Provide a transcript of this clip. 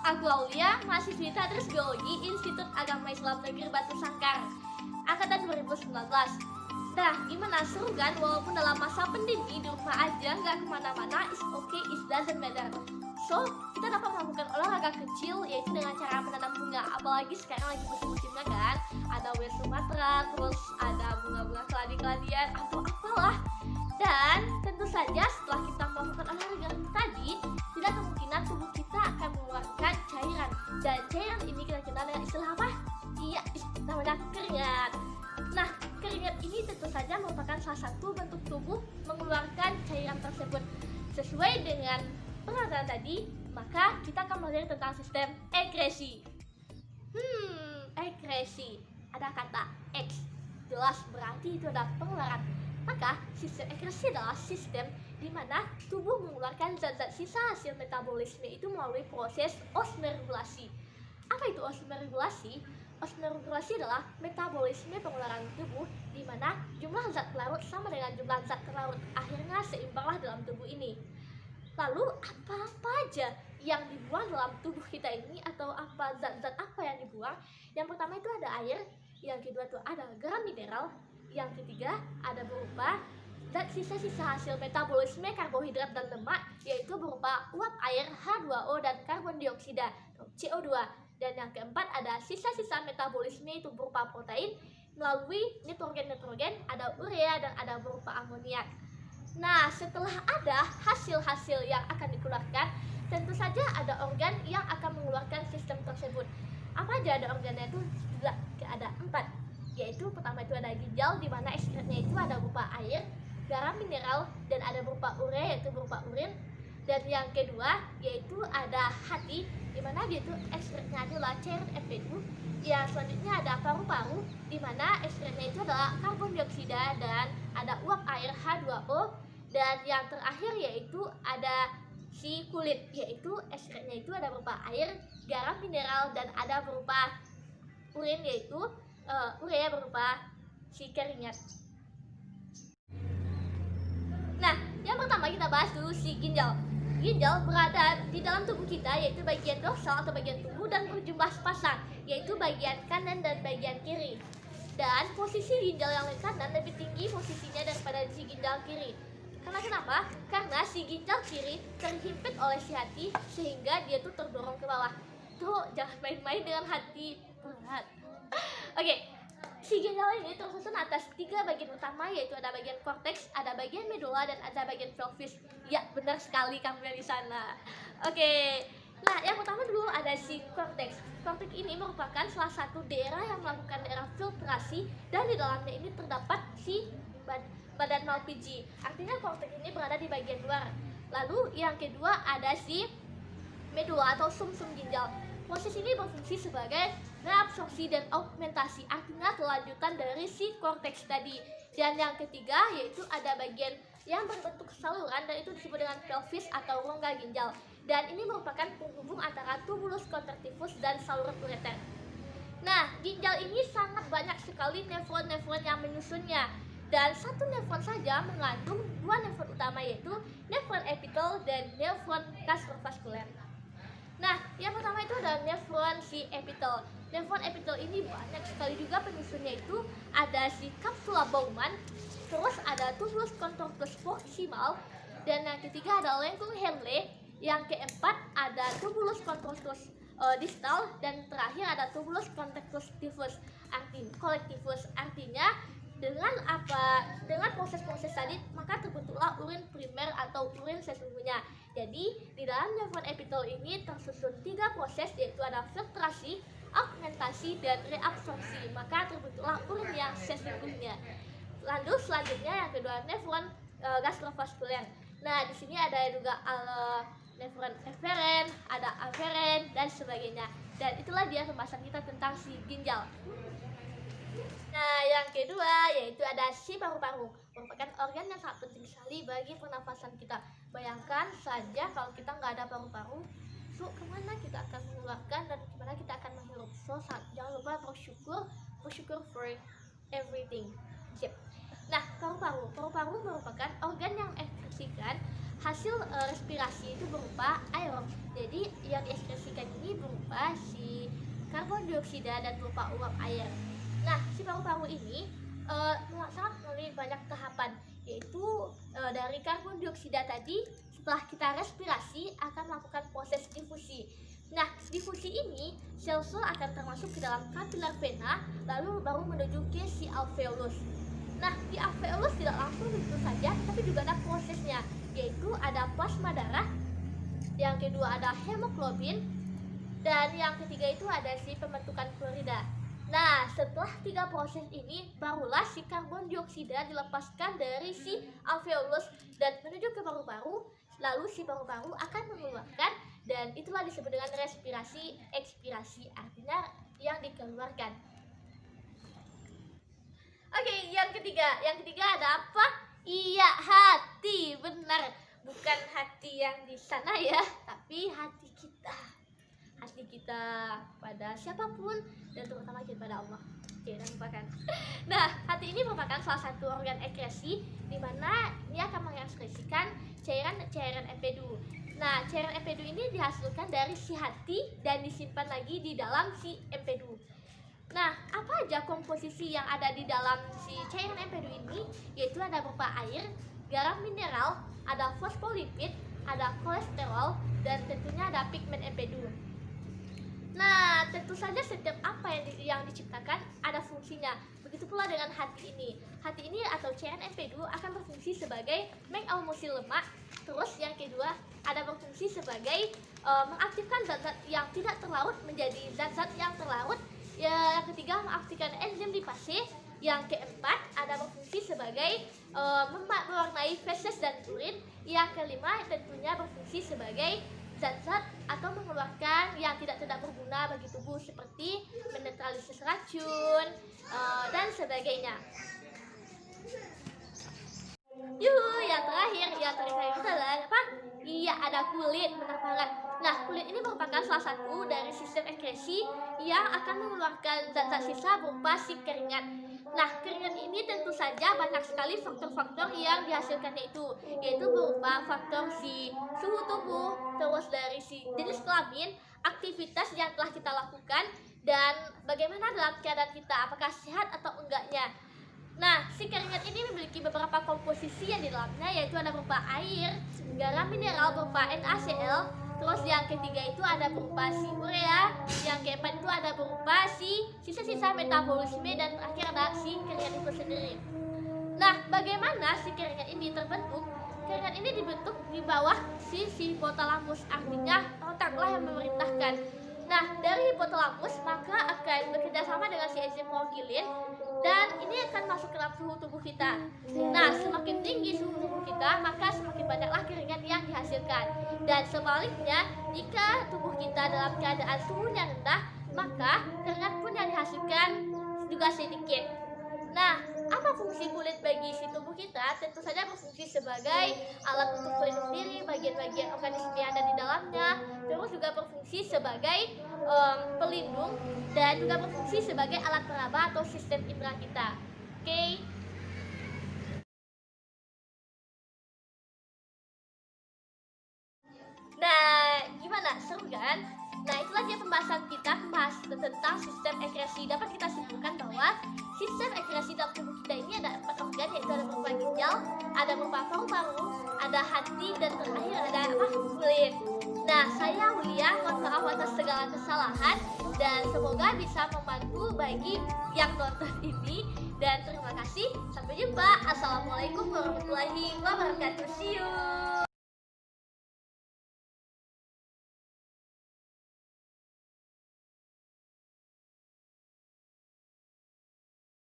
Aku Aulia, mahasiswi Tadris Biologi Institut Agama Islam Negeri Batu Sangkar, angkatan 2019. Nah, gimana, seru kan? Walaupun dalam masa pandemi di rumah aja, nggak kemana-mana, is okay, it doesn't matter. So, kita dapat melakukan olahraga kecil, yaitu dengan cara menanam bunga. Apalagi sekarang lagi musim-musimnya kan, ada wir Sumatera, terus ada bunga-bunga keladi-keladian, atau apalah. Dan tentu saja setelah kita melakukan olahraga tadi, tidak kemungkinan tubuh kita akan mengeluarkan cairan. Dan cairan ini kita kenal dengan istilah apa? Iya, namanya keringat. Nah, keringat ini tentu saja merupakan salah satu bentuk tubuh mengeluarkan cairan tersebut. Sesuai dengan pengertian tadi, maka kita akan belajar tentang sistem ekresi. Ekresi. Ada kata X, jelas berarti itu adalah pengeluaran. Maka sistem ekresi adalah sistem di mana tubuh mengeluarkan zat-zat sisa hasil metabolisme itu melalui proses osmoregulasi. Apa itu osmoregulasi? Osmoregulasi adalah metabolisme pengeluaran tubuh di mana jumlah zat pelarut sama dengan jumlah zat terlarut. Akhirnya seimbanglah dalam tubuh ini. Lalu apa aja yang dibuang dalam tubuh kita ini, atau apa zat-zat apa yang dibuang? Yang pertama itu ada air, yang kedua itu ada garam mineral, yang ketiga ada berupa zat sisa-sisa hasil metabolisme karbohidrat dan lemak, yaitu berupa uap air H2O dan karbon dioksida CO2. Dan yang keempat ada sisa-sisa metabolisme itu berupa protein melalui nitrogen, ada urea dan ada berupa amoniak. Nah, setelah ada hasil-hasil yang akan dikeluarkan, tentu saja ada organ yang akan mengeluarkan sistem tersebut. Apa aja ada organnya itu? Ada 4, yaitu pertama itu ada ginjal, di mana ekstraknya itu ada berupa air, garam mineral, dan ada berupa urea, yaitu berupa urin. Dan yang kedua yaitu ada hati, di mana dia itu ekstraknya adalah cairan F2. Yang selanjutnya ada paru-paru, di mana ekstraknya itu adalah karbon dioksida dan ada uap air H2O. Dan yang terakhir yaitu ada si kulit, yaitu ekstraknya itu ada berupa air, garam mineral, dan ada berupa urin, yaitu urea berupa si keringat. Nah, yang pertama kita bahas dulu si ginjal. Ginjal berada di dalam tubuh kita, yaitu bagian dorsal atau bagian tubuh, dan berjumlah sepasang, yaitu bagian kanan dan bagian kiri. Dan posisi ginjal yang kanan lebih tinggi posisinya daripada si ginjal kiri. Karena kenapa? Karena si ginjal kiri terhimpit oleh si hati, sehingga dia tuh terdorong ke bawah. Tuh, jangan main-main dengan hati berat. Oke, si ginjal ini tersusun atas 3 bagian utama, yaitu ada bagian korteks, ada bagian medula, dan ada bagian pelvis. Ya, benar sekali kamu yang di sana. Oke, nah yang pertama dulu ada si korteks. Korteks ini merupakan salah satu daerah yang melakukan daerah filtrasi, dan di dalamnya ini terdapat si badan Malpighi. Artinya korteks ini berada di bagian luar. Lalu yang kedua ada si medula atau sumsum ginjal. Proses ini berfungsi sebagai reabsorpsi dan augmentasi, artinya kelanjutan dari si korteks tadi. Dan yang ketiga yaitu ada bagian yang berbentuk saluran, dan itu disebut dengan pelvis atau rongga ginjal. Dan ini merupakan penghubung antara tubulus contractivus dan saluran ureter. Nah, ginjal ini sangat banyak sekali nefron-nefron yang menyusunnya. Dan satu nefron saja mengandung 2 nefron utama, yaitu nefron epitel dan nefron gastrovaskuler. Nah, yang pertama itu ada nefron si epitel. Nefron epitel ini banyak sekali juga penyusunnya, itu ada si kapsula Bowman, terus ada tubulus contractus proximal, dan yang ketiga ada lengkung Henle, yang keempat ada tubulus contractus distal, dan terakhir ada tubulus contractus diffus collectivus. Artinya dengan proses-proses tadi maka terbentuklah urin primer atau urin sesungguhnya. Jadi di dalam nefron epitel ini tersusun 3 proses, yaitu ada filtrasi, augmentasi, dan reabsorpsi, maka terbentuklah urin yang sesungguhnya. Lalu selanjutnya yang kedua nefron gastrovaskuler. Nah, di sini ada juga nefron eferen, ada aferen, dan sebagainya. Dan itulah dia pembahasan kita tentang si ginjal. Nah, yang kedua yaitu ada si paru-paru, merupakan organ yang sangat penting sekali bagi pernafasan kita. Bayangkan saja kalau kita nggak ada paru-paru, so kemana kita akan mengeluarkan dan kemana kita akan menghirup. So jangan lupa bersyukur for everything. Nah, paru-paru merupakan organ yang mengekskresikan hasil respirasi itu berupa aerob. Jadi yang diekskresikan ini berupa si karbon dioksida dan berupa uap air. Nah, si paru-paru ini sangat melalui banyak tahapan, yaitu dari karbon dioksida tadi setelah kita respirasi akan melakukan proses difusi. Nah, difusi ini sel-sel akan termasuk ke dalam kapiler vena, lalu baru menuju ke si alveolus. Nah, di alveolus tidak langsung begitu saja, tapi juga ada prosesnya, yaitu ada plasma darah, yang kedua ada hemoglobin, dan yang ketiga itu ada si pembentukan klorida. Nah, setelah 3 proses ini, barulah si karbon dioksida dilepaskan dari si alveolus dan menuju ke paru-paru, lalu si paru-paru akan mengeluarkan, dan itulah disebut dengan respirasi ekspirasi, artinya yang dikeluarkan. Oke, yang ketiga ada apa? Iya, hati, benar. Bukan hati yang di sana ya, tapi hati kita. Hati kita pada siapapun dan terutama kepada Allah. Oke, dan lupakan. Nah, hati ini merupakan salah satu organ ekskresi di mana dia akan mengekspresikan cairan empedu. Nah, cairan empedu ini dihasilkan dari si hati dan disimpan lagi di dalam si empedu. Nah, apa aja komposisi yang ada di dalam si cairan empedu ini? Yaitu ada berupa air, garam mineral, ada fosfolipid, ada kolesterol, dan tentunya ada pigmen empedu. Nah, tentu saja setiap apa yang diciptakan ada fungsinya. Begitu pula dengan hati ini. Hati ini atau cairan empedu akan berfungsi sebagai mengaumusi lemak. Terus yang kedua ada berfungsi sebagai mengaktifkan zat-zat yang tidak terlarut menjadi zat-zat yang terlarut. Yang ketiga mengaktifkan enzim lipase. Yang keempat ada berfungsi sebagai mewarnai feses dan urin. Yang kelima tentunya berfungsi sebagai zat-zat atau mengeluarkan yang tidak berguna bagi tubuh seperti menetralisis racun dan sebagainya. Yang terakhir itu adalah apa? Iya, ada kulit, benar banget. Nah, kulit ini merupakan salah satu dari sistem ekskresi yang akan mengeluarkan zat-zat sisa berupa si keringat. Nah, keringat ini tentu saja banyak sekali faktor-faktor yang dihasilkannya yaitu berupa faktor si suhu tubuh, terus dari si jenis kelamin, aktivitas yang telah kita lakukan, dan bagaimana dalam keadaan kita, apakah sehat atau enggaknya. Nah, si keringat ini memiliki beberapa komposisi yang di dalamnya, yaitu ada berupa air, garam mineral berupa NaCl, terus yang ketiga itu ada berupa si urea, yang keempat itu ada berupa si sisa-sisa metabolisme, dan terakhir ada si keringat itu sendiri. Nah, bagaimana si keringat ini terbentuk? Keringat ini dibentuk di bawah si hipotalamus, artinya otaklah yang memerintahkan. Nah, dari hipotalamus maka akan bekerja sama dengan si enzim prokilin, dan ini akan masuk ke dalam suhu tubuh kita. Nah, semakin tinggi suhu tubuh kita, maka semakin banyaklah keringat yang dihasilkan. Dan sebaliknya, jika tubuh kita dalam keadaan suhunya rendah, maka keringat pun yang dihasilkan juga sedikit. Nah, apa fungsi kulit bagi si tubuh kita? Tentu saja berfungsi sebagai alat untuk pelindung diri bagian-bagian organisme yang ada di dalamnya, terus juga berfungsi sebagai pelindung, dan juga berfungsi sebagai alat peraba atau sistem indera kita. Oke. Nah, gimana? Seru kan? Nah, itulah dia pembahasan kita tentang sistem ekskresi. Dapat kita simpulkan bahwa sistem ekskresi dalam tubuh kita ini ada 4 organ, yaitu ada berupa ginjal, ada berupa paru-paru, ada hati, dan terakhir ada kulit. Nah, saya Wulia, mohon maaf atas segala kesalahan, dan semoga bisa membantu bagi yang nonton ini. Dan terima kasih, sampai jumpa. Assalamualaikum warahmatullahi wabarakatuh. See you.